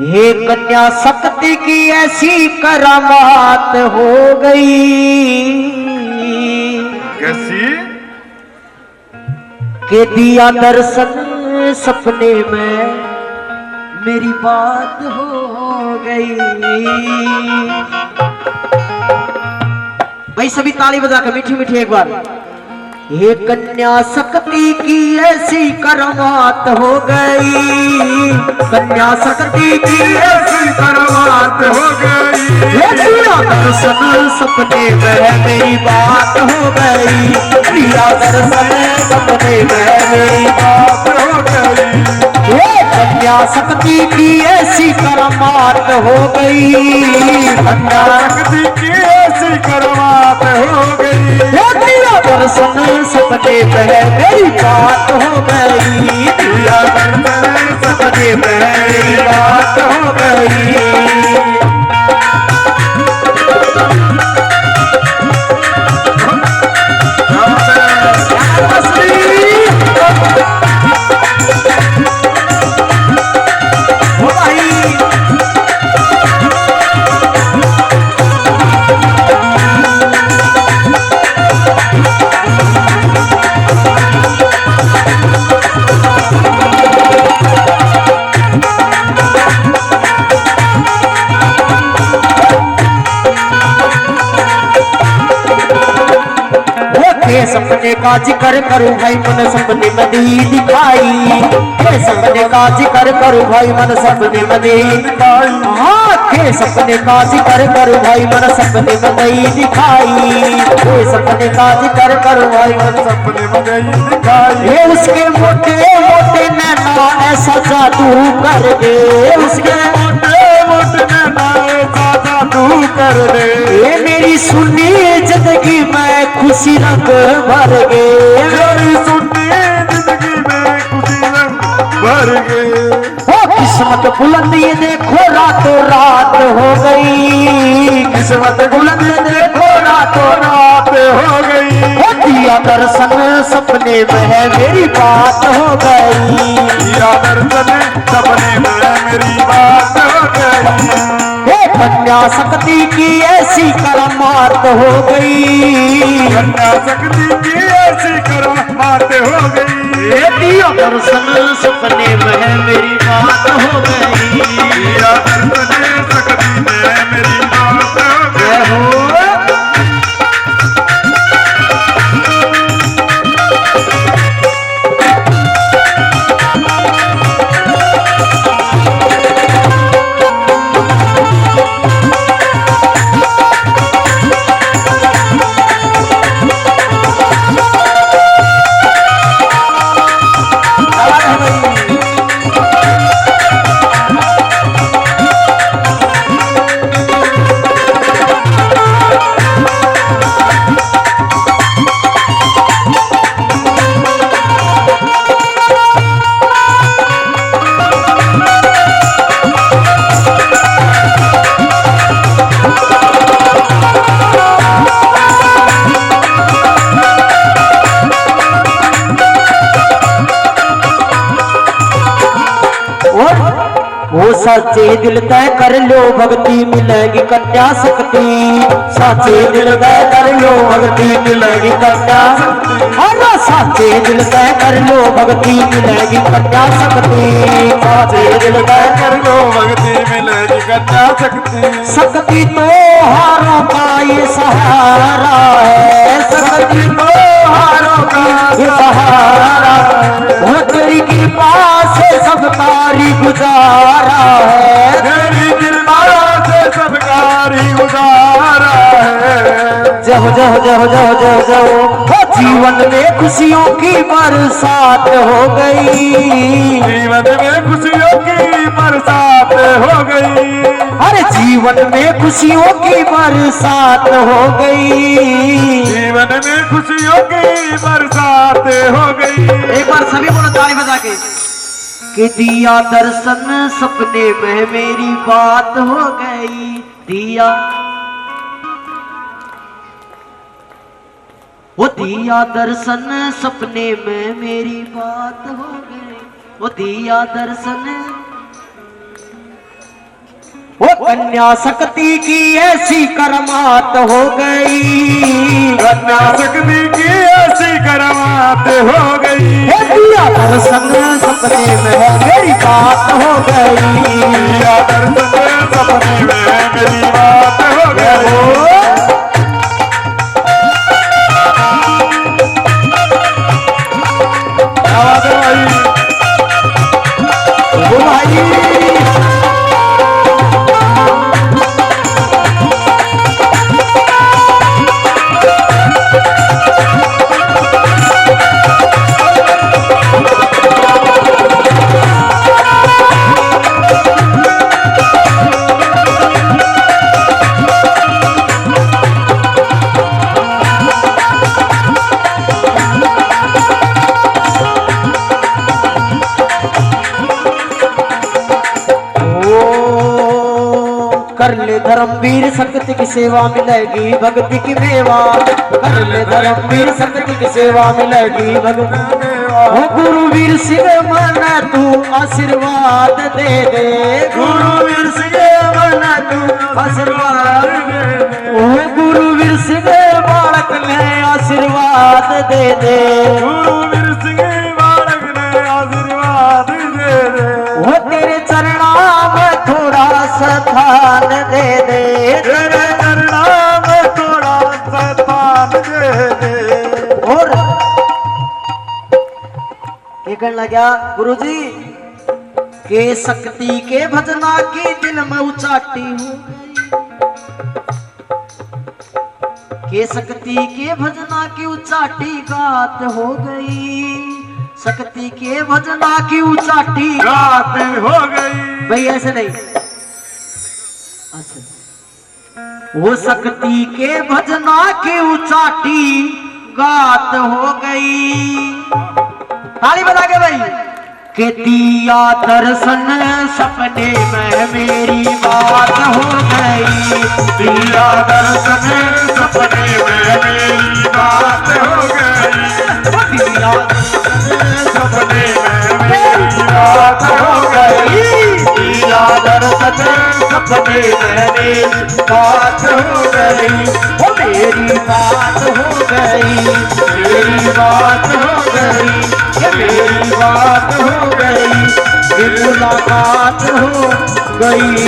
हे कन्या शक्ति की ऐसी करामात हो गई। कैसी? के दिया दर्शन सपने में मेरी बात हो गई। भाई सभी ताली बजा कर मीठी मीठी एक बार। ये कन्या शक्ति की ऐसी करामात हो गई। कन्या शक्ति की ऐसी करामात हो गई। दर्शन सपने में मेरी बात हो गई। प्रिया दर्शन सपने में मेरी बात हो गई। कन्या शक्ति की ऐसी करामात हो गई। कन्या शक्ति की ऐसी करामात हो गई। दर्शन सपने में मेरी बात हो गई। दर्शन सपने में मेरी बात हो गई। सपने का जिक्र करूं भाई मन सपने में दी दिखाई। सपने का जिक्र करूं भाई मन सपने में दी दिखाई। हाँ सपने का जिक्र करूं भाई मन सपने में दी दिखाई। सपने का जिक्र करूं भाई मन सपने में दी दिखाई। उसके मोटे मोटे नैना ऐसा जादू कर दे। उसके मोटे मोटे नैना ऐसा जादू कर दे। ये मेरी सुनी जिंदगी में खुशी रंग भर गए। मेरी सुनी जिंदगी में खुशी रंग भर गए। किस्मत बुलंद ये देखो रातों रात हो गई। किस्मत बुलंद ये देखो रातों रात हो गई। दिया दर्शन सपने में है मेरी बात हो गई। दिया दर्शन सपने में मेरी बात हो गई। कन्या शक्ति की ऐसी करामात हो गई। कन्या शक्ति की ऐसी करामात हो गई। दिया दर्शन सपने में मेरी बात हो गई। दिया दर्शन शक्ति में मेरी बात हो गई। वो सच्चे दिल तय कर लो भक्ति मिलेगी कन्या शक्ति। सच्चे दिल तय कर लो भक्ति मिलेगी कन्या शक्ति। अरे सच्चे दिल तय कर लो भक्ति मिलेगी कन्या शक्ति। सच्चे दिल तय कर लो भक्ति मिलेगी कन्या शक्ति। शक्ति तो हारों का ये सहारा है। शक्ति तो हारों का ये सहारा है। तेरी कृपा से सब कारी गुजारा है। तेरी कृपा से सब कारी गुजारा है। जहो जहो जहो जहो जहो जहो जीवन में खुशियों की बरसात हो गई। जीवन में खुशियों की बरसात हो गई। अरे जीवन में खुशियों की बरसात हो गई। जीवन में खुशियों की बरसात हो गई। एक बार सभी बोलो ताली बजा के। कि दिया दर्शन सपने में मेरी बात हो गई। दिया वो दिया दर्शन सपने में मेरी बात हो गई। वो दिया दर्शन वो कन्या शक्ति की ऐसी करमात हो गई, कन्या शक्ति की ऐसी करमात हो गई, हे दिया दर्शन सपने में मेरी बात हो गई, दिया दर्शन सपने में मेरी बात हो गई। आवाज भाई ओ भाई कर ले धर्मवीर शक्ति की सेवा मिलेगी भक्ति की मेवा, कर ले धर्मवीर शक्ति की सेवा मिलेगी भक्ति की मेवा। ओ गुरुवीर सिंह मन तू आशीर्वाद दे दे, गुरुवीर सिंह मन तू आशीर्वाद दे दे, ओ गुरुवीर सिंह बालक ने आशीर्वाद दे दे, गुरुवीर सिंह बालक ने आशीर्वाद दे दे, वो तेरे चरणा में थोड़ा स्थान दे दे, तेरे चरणा में थोड़ा स्थान दे दे। और ये कहने लगा गुरुजी के शक्ति के भजना की दिल में उचाटी हूँ, के शक्ति के भजना की उचाटी गात हो गई, शक्ति के भजना की उचाटी रात हो गई। भाई ऐसे नहीं, अच्छा वो शक्ति के भजना की उचाटी गात हो गई। ताली बजा के भाई के दिया दर्शन सपने में मेरी बात हो गई, दिया दर्शन सपने में मेरी बात हो गई, दिया सपने में मेरी बात हो गई, दिया दर्शन सपने में मेरी बात हो गई, वो मेरी बात हो गई, मेरी बात हो गई, ये मेरी बात हो गई, ये मुलाकात हो गई।